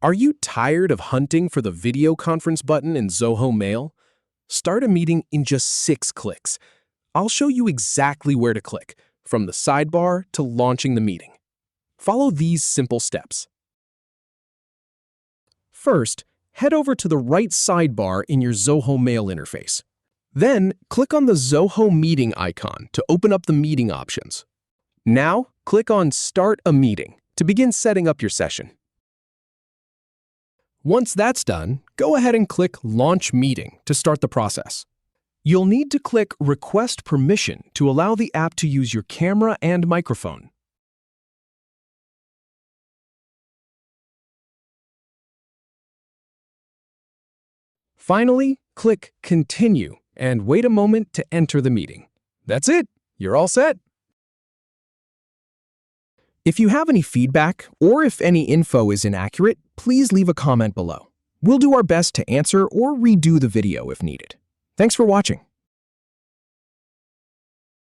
Are you tired of hunting for the video conference button in Zoho Mail? Start a meeting in just 6 clicks. I'll show you exactly where to click, from the sidebar to launching the meeting. Follow these simple steps. First, head over to the right sidebar in your Zoho Mail interface. Then, click on the Zoho Meeting icon to open up the meeting options. Now, click on Start a Meeting to begin setting up your session. Once that's done, go ahead and click Launch Meeting to start the process. You'll need to click Request Permission to allow the app to use your camera and microphone. Finally, click Continue and wait a moment to enter the meeting. That's it. You're all set. If you have any feedback or if any info is inaccurate, please leave a comment below. We'll do our best to answer or redo the video if needed. Thanks for watching.